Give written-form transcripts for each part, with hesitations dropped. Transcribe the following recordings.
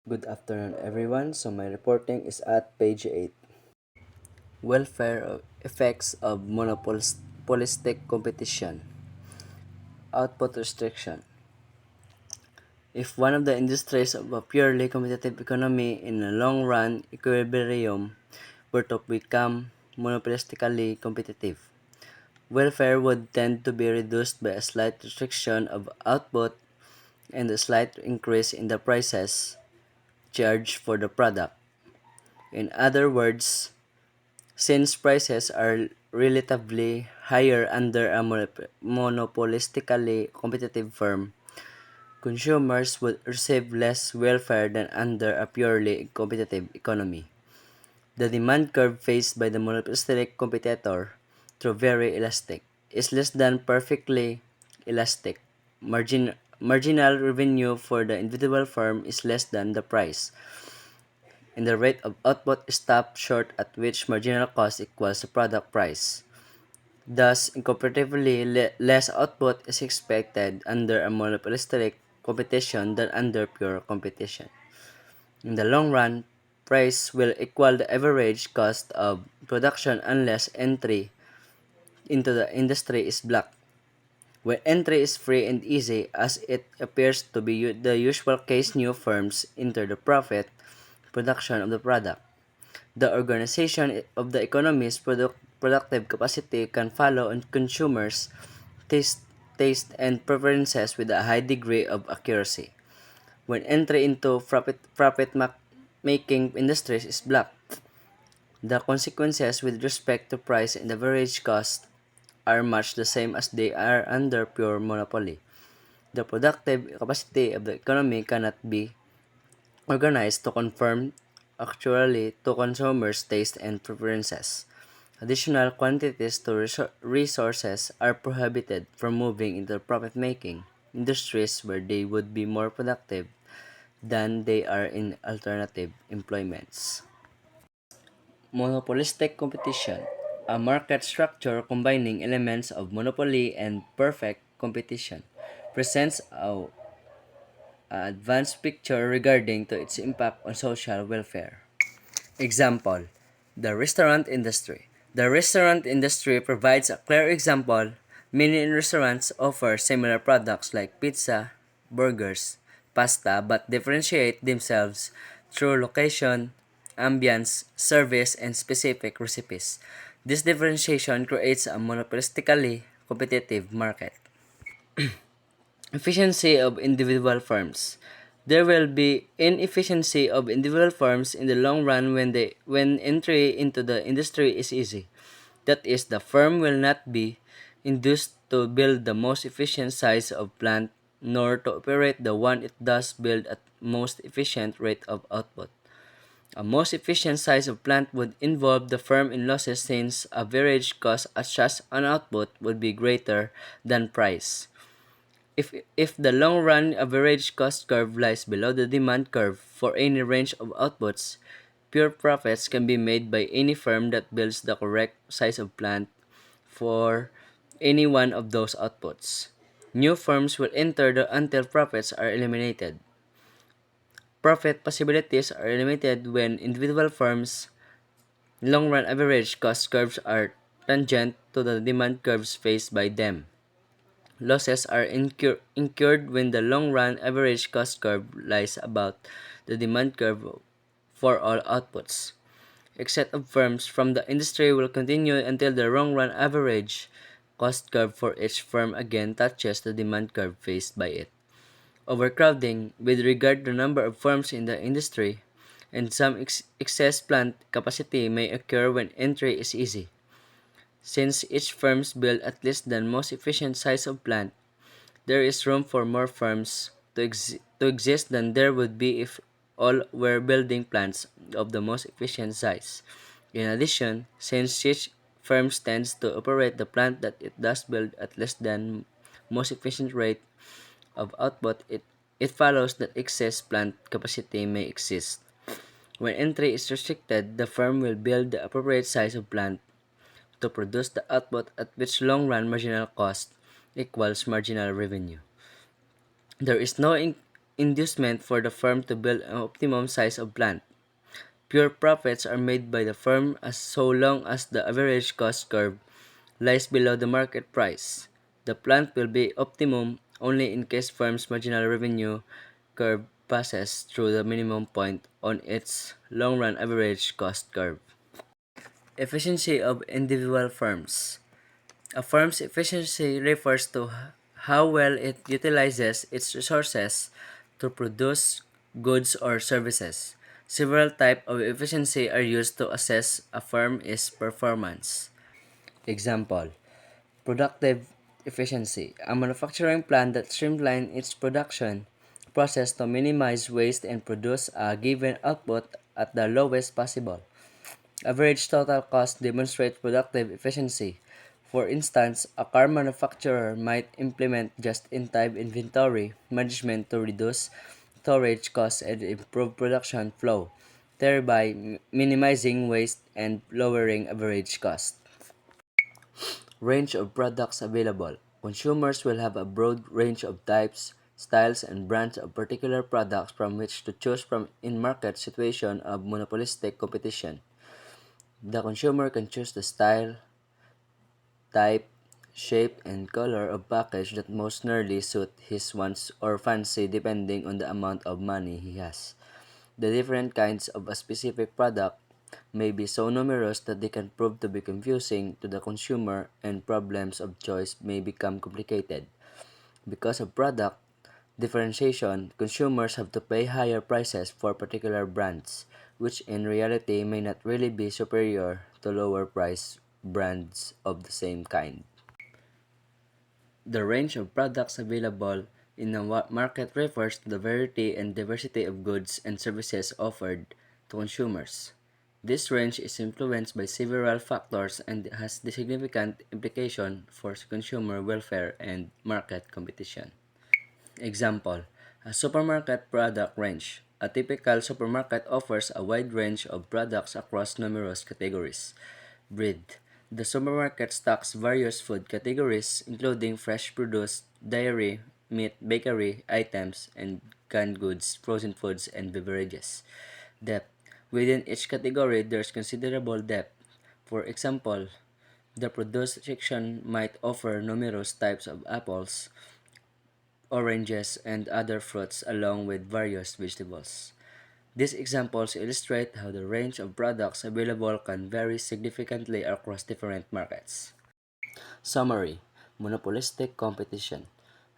Good afternoon, everyone. So, my reporting is at page 8. Welfare effects of monopolistic competition. Output restriction. If one of the industries of a purely competitive economy in the long run equilibrium were to become monopolistically competitive, welfare would tend to be reduced by a slight restriction of output and a slight increase in the prices charged for the product. In other words, since prices are relatively higher under a monopolistically competitive firm, consumers would receive less welfare than under a purely competitive economy. The demand curve faced by the monopolistic competitor, though very elastic, is less than perfectly elastic. Marginal revenue for the individual firm is less than the price, and the rate of output stops short at which marginal cost equals the product price. Thus, incomparatively less output is expected under a monopolistic competition than under pure competition. In the long run, price will equal the average cost of production unless entry into the industry is blocked. When entry is free and easy, as it appears to be the usual case, new firms enter the profit production of the product. The organization of the economy's productive capacity can follow on consumers' taste, and preferences with a high degree of accuracy. When entry into profit-making industries is blocked, the consequences with respect to price and average cost are much the same as they are under pure monopoly. The productive capacity of the economy cannot be organized to conform actually to consumers' taste and preferences. Additional quantities to resources are prohibited from moving into profit-making industries where they would be more productive than they are in alternative employments. Monopolistic competition, a market structure combining elements of monopoly and perfect competition, presents a advanced picture regarding to its impact on social welfare. Example, the restaurant industry. The restaurant industry provides a clear example. Many restaurants offer similar products like pizza, burgers, pasta, but differentiate themselves through location, ambience, service, and specific recipes. This differentiation creates a monopolistically competitive market. Efficiency of individual firms. There will be inefficiency of individual firms in the long run when entry into the industry is easy. That is, the firm will not be induced to build the most efficient size of plant nor to operate the one it does build at most efficient rate of output. A most efficient size of plant would involve the firm in losses since average cost such an output would be greater than price. If the long-run average cost curve lies below the demand curve for any range of outputs, pure profits can be made by any firm that builds the correct size of plant for any one of those outputs. New firms will enter until profits are eliminated. Profit possibilities are limited when individual firms' long-run average cost curves are tangent to the demand curves faced by them. Losses are incurred when the long-run average cost curve lies about the demand curve for all outputs. Exit of firms from the industry will continue until the long-run average cost curve for each firm again touches the demand curve faced by it. Overcrowding, with regard to the number of firms in the industry, and some excess plant capacity may occur when entry is easy. Since each firms build at least the most efficient size of plant, there is room for more firms to exist than there would be if all were building plants of the most efficient size. In addition, since each firm tends to operate the plant that it does build at less than most efficient rate of output, it follows that excess plant capacity may exist. When entry is restricted, the firm will build the appropriate size of plant to produce the output at which long-run marginal cost equals marginal revenue. There is no inducement for the firm to build an optimum size of plant. Pure profits are made by the firm as so long as the average cost curve lies below the market price. The plant will be optimum only in case firm's marginal revenue curve passes through the minimum point on its long-run average cost curve. Efficiency of individual firms. A firm's efficiency refers to how well it utilizes its resources to produce goods or services. Several types of efficiency are used to assess a firm's performance. Example: productive efficiency. A manufacturing plant that streamlines its production process to minimize waste and produce a given output at the lowest possible. Average total cost demonstrates productive efficiency. For instance, a car manufacturer might implement just-in-time inventory management to reduce storage costs and improve production flow, thereby minimizing waste and lowering average cost. Range of products available. Consumers will have a broad range of types, styles, and brands of particular products from which to choose from in market situation of monopolistic competition. The consumer can choose the style, type, shape, and color of package that most nearly suit his wants or fancy depending on the amount of money he has. The different kinds of a specific product may be so numerous that they can prove to be confusing to the consumer and problems of choice may become complicated. Because of product differentiation, consumers have to pay higher prices for particular brands, which in reality may not really be superior to lower price brands of the same kind. The range of products available in a market refers to the variety and diversity of goods and services offered to consumers. This range is influenced by several factors and has the significant implication for consumer welfare and market competition. Example: a supermarket product range. A typical supermarket offers a wide range of products across numerous categories. Breed. The supermarket stocks various food categories, including fresh produce, dairy, meat, bakery items, and canned goods, frozen foods, and beverages. Depth. Within each category, there's considerable depth. For example, the produce section might offer numerous types of apples, oranges, and other fruits along with various vegetables. These examples illustrate how the range of products available can vary significantly across different markets. Summary: monopolistic competition.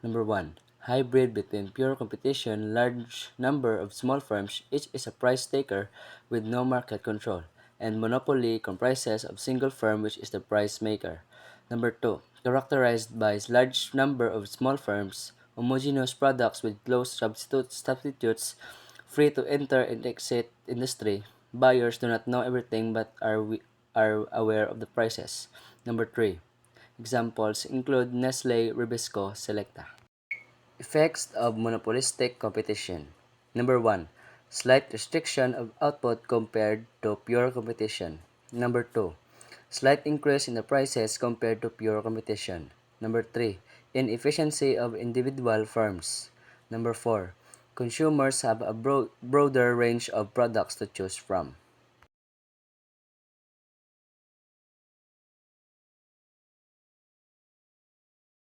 Number 1. Hybrid between pure competition, large number of small firms, each is a price taker with no market control, and monopoly comprises of single firm which is the price maker. Number 2. Characterized by large number of small firms, homogeneous products with close substitutes, free to enter and exit industry. Buyers do not know everything but are aware of the prices. Number 3. Examples include Nestle, Ribisco, Selecta. Effects of monopolistic competition. Number 1. Slight restriction of output compared to pure competition. Number 2. Slight increase in the prices compared to pure competition. Number 3. Inefficiency of individual firms. Number 4. Consumers have a broader range of products to choose from.